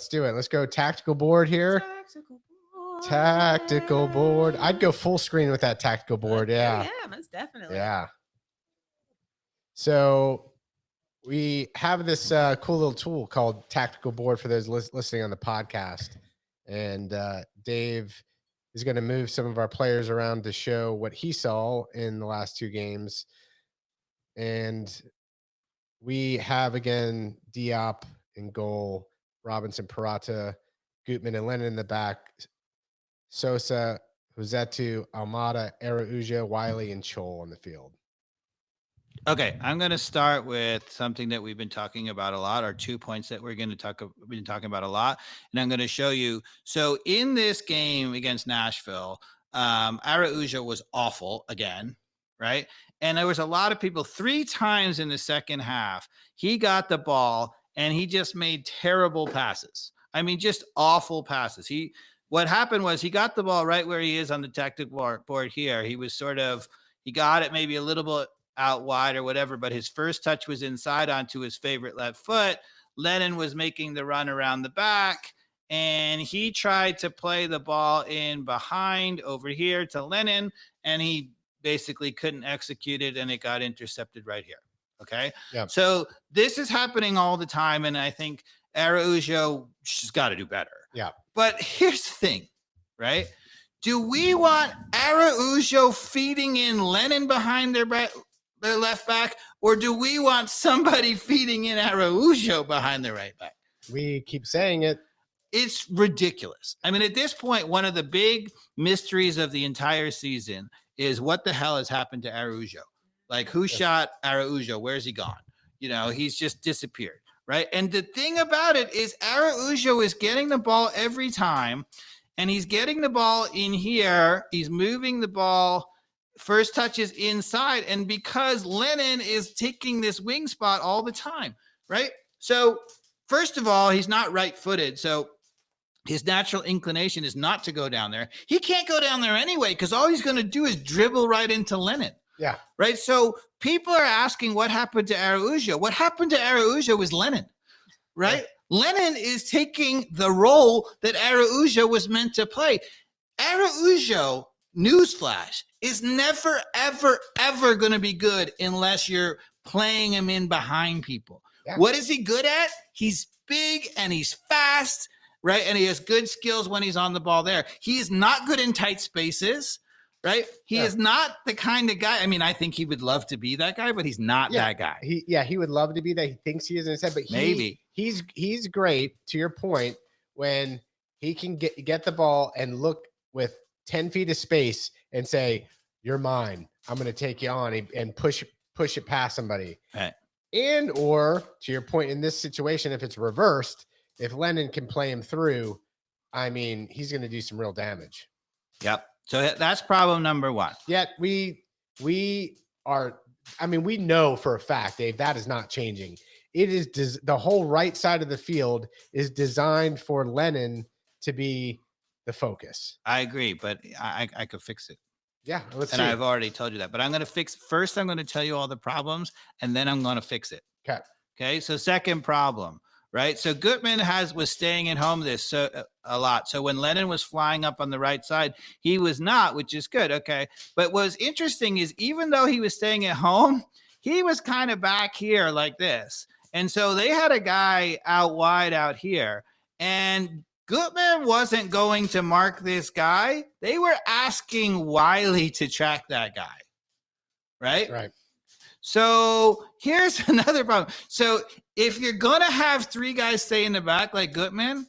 Let's do it. Let's go tactical board here. Tactical board. I'd go full screen with that tactical board. Yeah. Yeah, most definitely. Yeah. So we have this cool little tool called tactical board for those listening on the podcast. And Dave is going to move some of our players around to show what he saw in the last two games. And we have, again, Diop in goal, Robinson, Purata, Gutman, and Lennon in the back, Sosa, Rossetto, Almada, Araujo, Wiley, and Chol on the field. Okay, I'm going to start with something that we've been talking about a lot, or 2 points that we've been talking about a lot, and I'm going to show you. So in this game against Nashville, Araujo was awful again, right? And there was a lot of people 3 times in the second half. He got the ball and he just made terrible passes. I mean, just awful passes. What happened was he got the ball right where he is on the tactical board here. He got it maybe a little bit out wide or whatever, but his first touch was inside onto his favorite left foot. Lennon was making the run around the back, and he tried to play the ball in behind over here to Lennon, and he basically couldn't execute it, and it got intercepted right here. Okay. Yeah. So this is happening all the time, and I think Araujo has got to do better. Yeah. But here's the thing, right? Do we want Araujo feeding in Lennon behind their left back, or do we want somebody feeding in Araujo behind the right back? We keep saying it. It's ridiculous. I mean, at this point, one of the big mysteries of the entire season is what the hell has happened to Araujo? Like, who shot Araujo? Where's he gone? He's just disappeared, right? And the thing about it is Araujo is getting the ball every time, and he's getting the ball in here. He's moving the ball. First touch is inside, and because Lennon is taking this wing spot all the time, right? So, first of all, he's not right-footed, so his natural inclination is not to go down there. He can't go down there anyway because all he's going to do is dribble right into Lennon. Yeah. Right? So people are asking what happened to Araujo. What happened to Araujo was Lennon, right? Yeah. Lennon is taking the role that Araujo was meant to play. Araujo, newsflash, is never, ever, ever going to be good unless you're playing him in behind people. Yeah. What is he good at? He's big and he's fast, right? And he has good skills when he's on the ball there. He is not good in tight spaces, right? He is not the kind of guy. I mean, I think he would love to be that guy, but he's not that guy. He would love to be that. He thinks he is in his head, but he's great, to your point, when he can get the ball and look with 10 feet of space and say, "You're mine. I'm going to take you on," and push it past somebody. Right. And or, to your point, in this situation, if it's reversed, if Lennon can play him through, I mean, he's going to do some real damage. Yep. So that's problem number one. Yet we know for a fact, Dave, that is not changing. It is the whole right side of the field is designed for Lennon to be the focus. I agree, but I could fix it. Yeah, let's see. And I've already told you that, but I'm going to fix. First, I'm going to tell you all the problems, and then I'm going to fix it. Okay. So second problem, right? So Gutman was staying at home a lot. So when Lennon was flying up on the right side, he was not, which is good. Okay. But what's interesting is even though he was staying at home, he was kind of back here like this. And so they had a guy out wide out here, and Gutman wasn't going to mark this guy. They were asking Wiley to track that guy. Right? Right. So here's another problem. So if you're going to have 3 guys stay in the back like Gutman,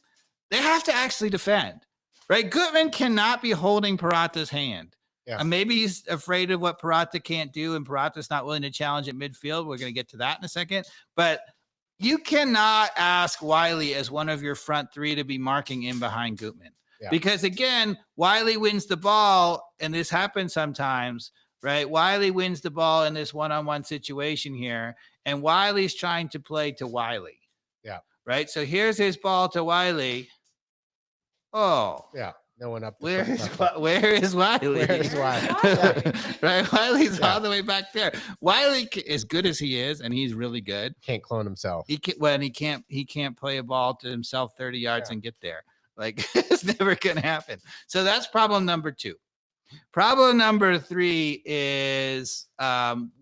they have to actually defend. Right? Gutman cannot be holding Purata's hand. Yeah. And maybe he's afraid of what Purata can't do, and Purata's not willing to challenge at midfield. We're going to get to that in a second. But you cannot ask Wiley as one of your front 3 to be marking in behind Gutman. Yeah. Because, again, Wiley wins the ball, and this happens sometimes, right? Wiley wins the ball in this one-on-one situation here, and Wiley's trying to play to Wiley. Yeah. Right? So here's his ball to Wiley. Oh. Yeah. No one up. Where is Wiley? Where's Wiley? Right, Wiley's Yeah. all the way back there. Wiley, as good as he is, and he's really good, Can't clone himself. he can't play a ball to himself 30 yards Yeah. and get there. Like it's never gonna happen. So that's problem number 2. Problem number 3 is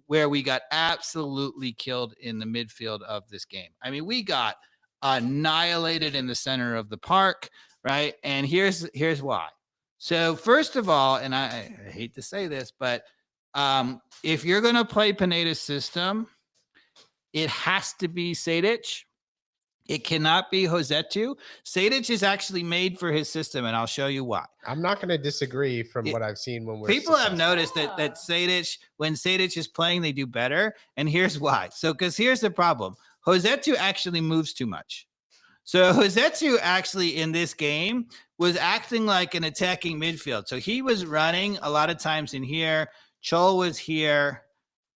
where we got absolutely killed in the midfield of this game. I mean, we got annihilated in the center of the park, right? And here's why. So first of all, and I hate to say this, but if you're going to play Pineda's system, it has to be Sejdic. It cannot be Rossetto. Sejdic is actually made for his system, and I'll show you why. I'm not going to disagree from what I've seen when we're people have noticed that Sejdic, when Sejdic is playing, they do better. And here's why. So, because here's the problem. Rossetto actually moves too much. So Rossetto actually in this game was acting like an attacking midfield. So he was running a lot of times in here. Chol was here.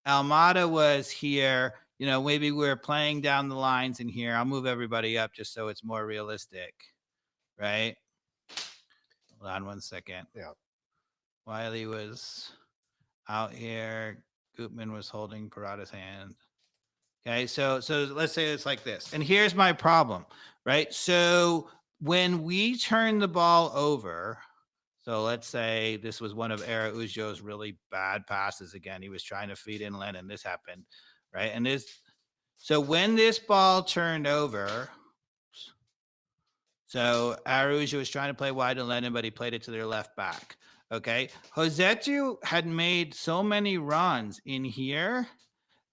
Almada was here. You know, maybe we're playing down the lines in here. I'll move everybody up just so it's more realistic, right? Hold on 1 second. Yeah. Wiley was out here. Gutman was holding Parada's hand. Okay, so let's say it's like this. And here's my problem, right? So when we turn the ball over, so let's say this was one of Araujo's really bad passes again. He was trying to feed in Lennon. This happened, right? And so when this ball turned over, so Araujo was trying to play wide to Lennon, but he played it to their left back. Okay, Rossetto had made so many runs in here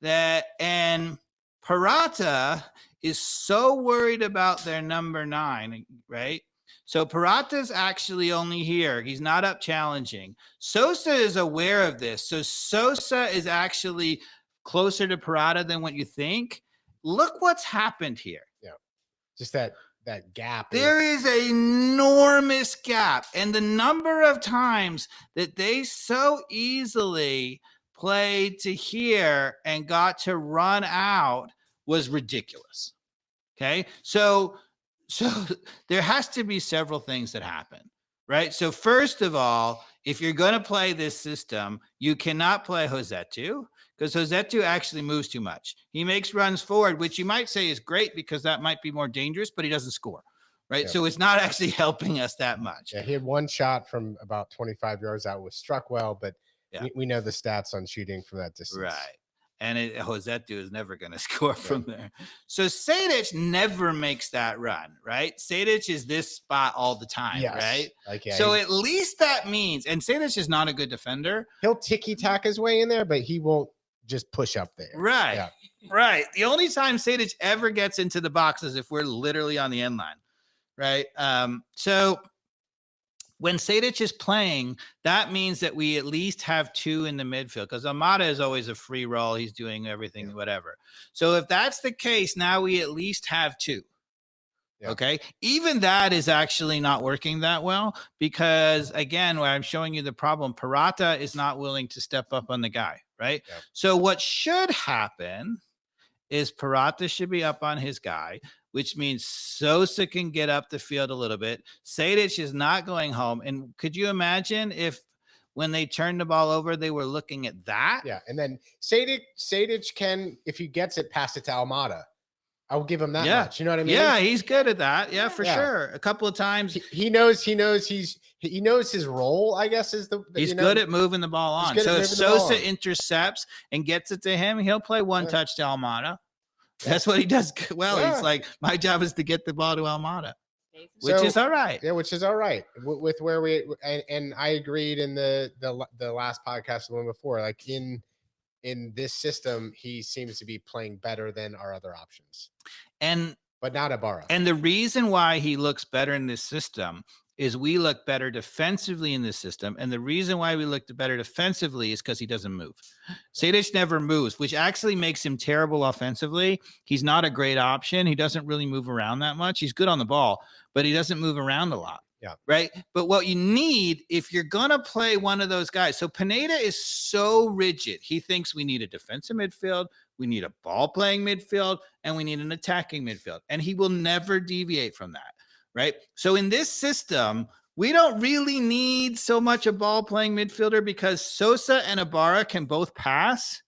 and Parata is so worried about their number 9, right? So Parata's actually only here. He's not up challenging. Sosa is aware of this. So Sosa is actually closer to Parata than what you think. Look what's happened here. Yeah. Just that gap. There is an enormous gap. And the number of times that they so easily played to here and got to run out was ridiculous. Okay. So there has to be several things that happen, right? So first of all, if you're going to play this system, you cannot play Rossetto because Rossetto actually moves too much. He makes runs forward, which you might say is great because that might be more dangerous, but he doesn't score, right? Yeah. So it's not actually helping us that much. Yeah, he had one shot from about 25 yards out, was struck well, but yeah. we know the stats on shooting from that distance. Right. And Rossetto is never going to score from there. So Sejdic never makes that run, right? Sejdic is this spot all the time, yes. Right? Okay. So at least that means, and Sejdic is not a good defender. He'll ticky-tack his way in there, but he won't just push up there. Right. Yeah. Right. The only time Sejdic ever gets into the box is if we're literally on the end line, right? So when Sejdic is playing, that means that we at least have 2 in the midfield because Almada is always a free roll. He's doing everything, yeah. Whatever. So if that's the case, now we at least have 2. Yeah. Okay. Even that is actually not working that well because, again, where I'm showing you the problem, Parata is not willing to step up on the guy, right? Yeah. So what should happen is Parata should be up on his guy, which means Sosa can get up the field a little bit. Sejdic is not going home. And could you imagine if when they turned the ball over, they were looking at that? Yeah. And then Sejdic can, if he gets it, pass it to Almada. I will give him that much. You know what I mean? Yeah, he's good at that. Yeah, for sure. A couple of times. He knows his role, I guess, is he's good at moving the ball on. So if Sosa intercepts and gets it to him, he'll play one touch to Almada. That's what he does well. Yeah. He's like, my job is to get the ball to Almada, which is all right. Yeah, which is all right with where we and I agreed in the last podcast, the one before. Like in this system, he seems to be playing better than our other options, but not Ibarra. And the reason why he looks better in this system is we look better defensively in this system. And the reason why we look better defensively is because he doesn't move. Sejdic never moves, which actually makes him terrible offensively. He's not a great option. He doesn't really move around that much. He's good on the ball, but he doesn't move around a lot. Yeah. Right. But what you need, if you're going to play one of those guys, so Pineda is so rigid. He thinks we need a defensive midfield, we need a ball playing midfield, and we need an attacking midfield. And he will never deviate from that. Right. So in this system, we don't really need so much a ball playing midfielder because Sosa and Ibarra can both pass,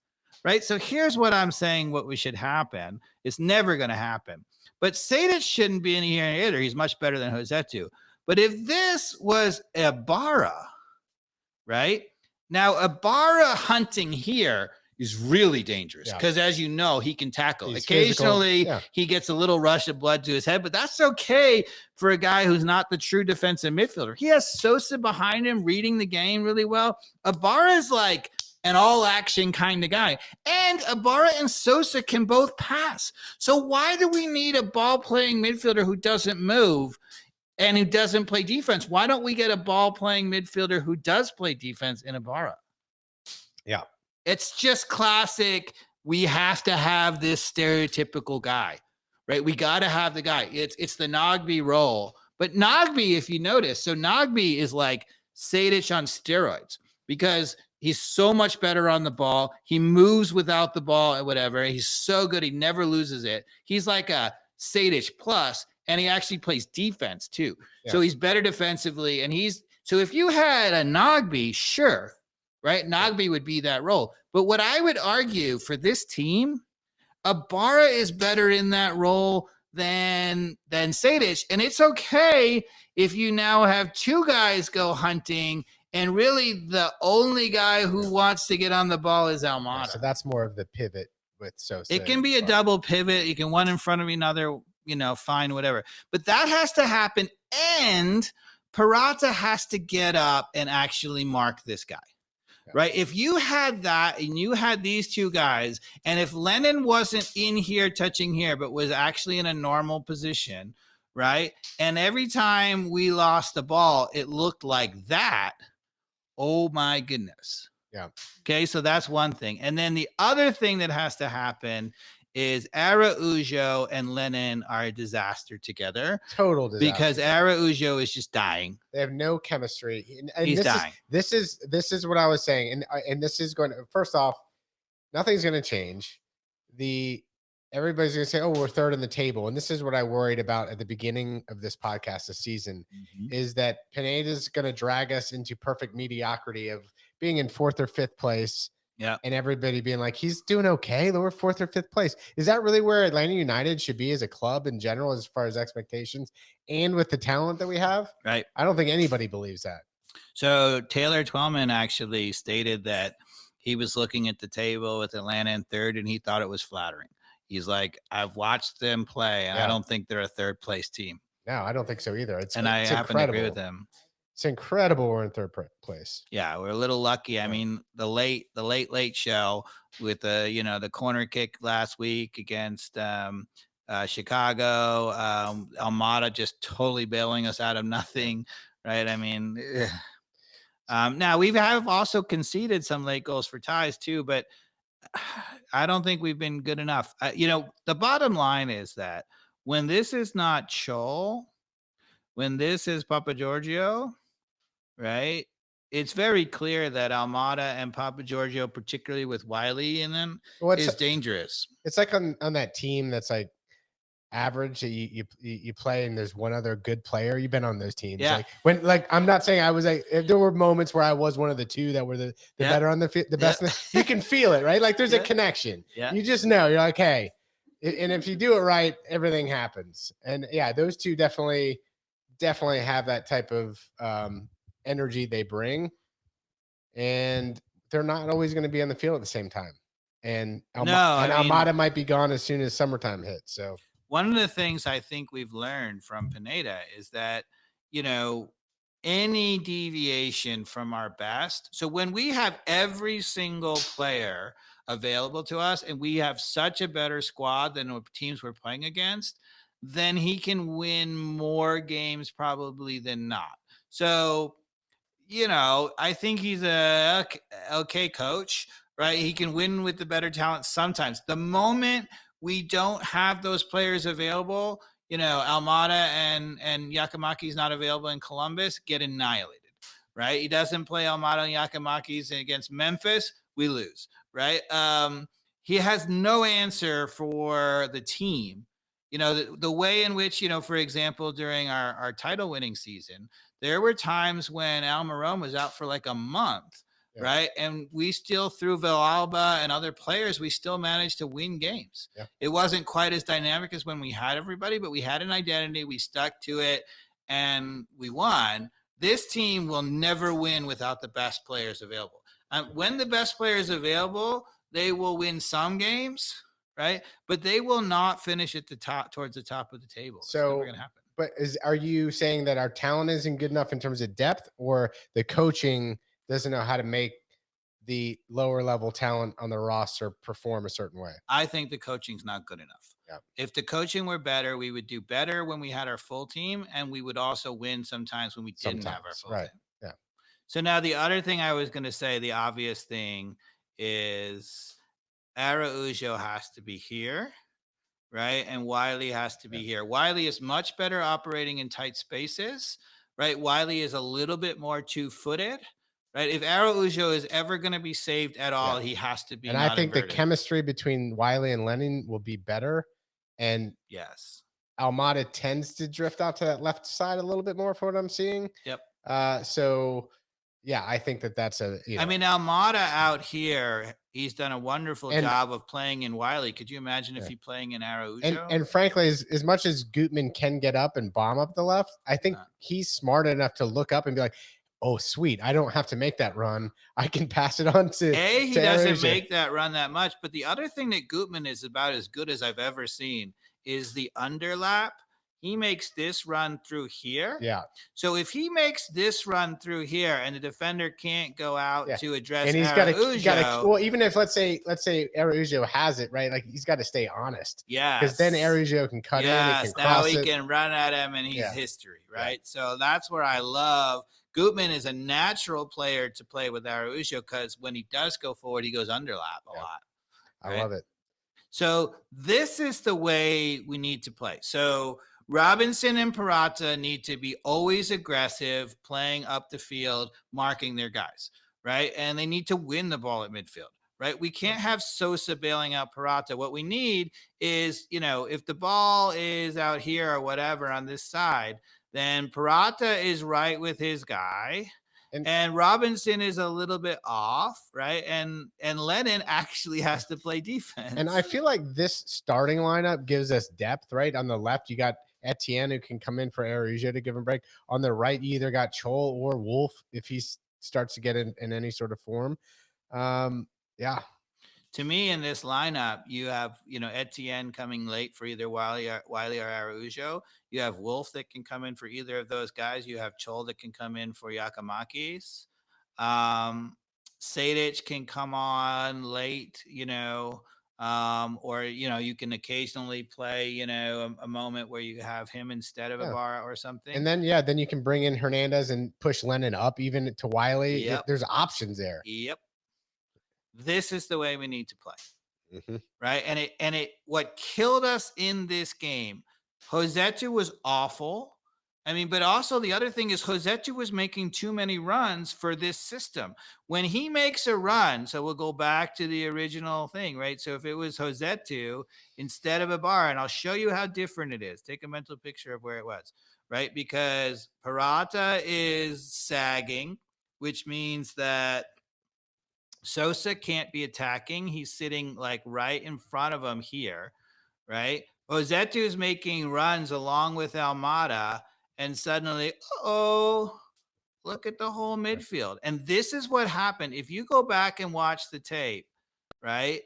right? So here's what I'm saying what we should happen. It's never going to happen. But Sadic shouldn't be in here either. He's much better than Josetu. But if this was Ibarra, right? Now, Ibarra hunting here is really dangerous because, as you know, he can tackle. He's Occasionally, he gets a little rush of blood to his head, but that's okay for a guy who's not the true defensive midfielder. He has Sosa behind him reading the game really well. Ibarra is like an all-action kind of guy. And Ibarra and Sosa can both pass. So why do we need a ball-playing midfielder who doesn't move and who doesn't play defense? Why don't we get a ball-playing midfielder who does play defense in Ibarra? Yeah. It's just classic. We have to have this stereotypical guy, right? We got to have the guy. It's the Nogby role. But Nogby, if you notice, so Nogby is like Sadic on steroids because he's so much better on the ball. He moves without the ball and whatever. He's so good. He never loses it. He's like a Sadic plus, and he actually plays defense too. Yeah. So he's better defensively. And so if you had a Nogby, sure, right? Nogby would be that role. But what I would argue for this team, Ibarra is better in that role than Sadic. And it's okay if you now have two guys go hunting and really the only guy who wants to get on the ball is Almada. Yeah, so that's more of the pivot with Sosa. It can be a double pivot. You can one in front of another, fine, whatever. But that has to happen. And Parata has to get up and actually mark this guy. Right. If you had that and you had these two guys, and if Lennon wasn't in here touching here, but was actually in a normal position, right? And every time we lost the ball, it looked like that. Oh, my goodness. Yeah. Okay. So that's one thing. And then the other thing that has to happen is Araujo and Lennon are a disaster together. Total disaster. Because Araujo is just dying. They have no chemistry. And he's dying. This is what I was saying. And this is going to, first off, nothing's going to change. Everybody's going to say, oh, we're third in the table. And this is what I worried about at the beginning of this podcast this season, is that Pineda's going to drag us into perfect mediocrity of being in fourth or fifth place. Yeah. And everybody being like, he's doing okay. We're fourth or fifth place. Is that really where Atlanta United should be as a club in general, as far as expectations and with the talent that we have? Right. I don't think anybody believes that. So Taylor Twellman actually stated that he was looking at the table with Atlanta in third and he thought it was flattering. He's like, I've watched them play and I don't think they're a third place team. No, I don't think so either. I happen to agree with him. It's incredible we're in third place. Yeah, we're a little lucky. I mean, the late show with the corner kick last week against Chicago, Almada just totally bailing us out of nothing, right? I mean, now we have also conceded some late goals for ties too, but I don't think we've been good enough. The bottom line is that when this is not Chol, when this is Papa Giorgio, right? It's very clear that Almada and Papa Giorgio, particularly with Wiley in them, is dangerous. It's like on that team that's like average that you play and there's one other good player. You've been on those teams. Yeah. I'm not saying I was there were moments where I was one of the two that were the better on the best. You can feel it, right? Like there's a connection. Yeah. You just know. You're like, hey, and if you do it right, everything happens. And yeah, those two definitely have that type of energy they bring, and they're not always going to be on the field at the same time. And Almada might be gone as soon as summertime hits. So one of the things I think we've learned from Pineda is that, any deviation from our best. So when we have every single player available to us and we have such a better squad than the teams we're playing against, then he can win more games probably than not. So, I think he's a okay coach, right? He can win with the better talent sometimes. The moment we don't have those players available, Almada and Yakamaki's not available in Columbus, get annihilated, right? He doesn't play Almada and Yakamaki's against Memphis, we lose, right? He has no answer for the team, the way in which, for example, during our title winning season, there were times when Almiron was out for like a month, Yeah. right? And we still, through Villalba and other players, we still managed to win games. Yeah. It wasn't quite as dynamic as when we had everybody, but we had an identity. We stuck to it and we won. This team will never win without the best players available. When the best players available, they will win some games, right? But they will not finish at the top, towards the top of the table. It's never going to happen. But are you saying that our talent isn't good enough in terms of depth, or the coaching doesn't know how to make the lower level talent on the roster perform a certain way? I think the coaching's not good enough. Yeah. If the coaching were better, we would do better when we had our full team, and we would also win sometimes when we didn't have our full team. Yeah. So now the other thing I was going to say, the obvious thing, is Araujo has to be here, right? And Wiley has to be here. Wiley is much better operating in tight spaces, right? Wiley is a little bit more two-footed, right? If Araujo is ever going to be saved at all, he has to be. And I think the chemistry between Wiley and Lennon will be better. And yes, Almada tends to drift out to that left side a little bit more for what I'm seeing. Yep. So yeah, I think that's a. I mean, Almada out here, he's done a wonderful job of playing in Wiley. Could you imagine if he playing in Araujo? And frankly, as much as Gutman can get up and bomb up the left, I think he's smart enough to look up and be like, "Oh, sweet! I don't have to make that run. I can pass it on to." He doesn't make that run that much. But the other thing that Gutman is about as good as I've ever seen is the underlap. He makes this run through here. Yeah. So if he makes this run through here and the defender can't go out to address, and he's got to, well, even if let's say Araujo has it, right? Like, he's got to stay honest. Yeah. Because then Araujo can cut in. Yes. Now he can run at him and he's history, right? Yeah. So that's where I love. Gutman is a natural player to play with Araujo because when he does go forward, he goes underlap a lot. Right? I love it. So this is the way we need to play. So Robinson and Purata need to be always aggressive, playing up the field, marking their guys, right? And they need to win the ball at midfield, right? We can't have Sosa bailing out Purata. What we need is, if the ball is out here or whatever on this side, then Purata is right with his guy. And Robinson is a little bit off, right? And Lennon actually has to play defense. And I feel like this starting lineup gives us depth, right? On the left, you got Etienne, who can come in for Araujo to give him a break. On the right, you either got Chol or Wolf if he starts to get in any sort of form. Yeah. To me, in this lineup, you have, Etienne coming late for either Wiley or Araujo. You have Wolf that can come in for either of those guys. You have Chol that can come in for Giacomakis. Sejdic can come on late, or, you can occasionally play, a moment where you have him instead of Ibarra or something. And then, then you can bring in Hernandez and push Lennon up even to Wiley. Yep. There's options there. Yep. This is the way we need to play. Right. And what killed us in this game, Rossetto was awful. I mean, but also the other thing is Rossetto was making too many runs for this system. When he makes a run, so we'll go back to the original thing, right? So if it was Rossetto instead of Ibarra, and I'll show you how different it is. Take a mental picture of where it was, right? Because Purata is sagging, which means that Sosa can't be attacking. He's sitting like right in front of him here, right? Rossetto is making runs along with Almada, and suddenly, look at the whole midfield. And this is what happened. If you go back and watch the tape, right?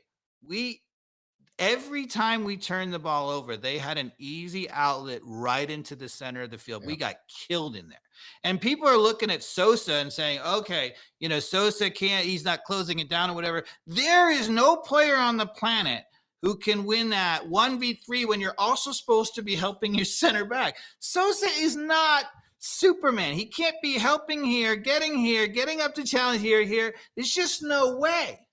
Every time we turned the ball over, they had an easy outlet right into the center of the field. Yeah. We got killed in there. And people are looking at Sosa and saying, okay, Sosa he's not closing it down or whatever. There is no player on the planet who can win that 1v3 when you're also supposed to be helping your center back. Sosa is not Superman. He can't be helping here, getting up to challenge here. There's just no way.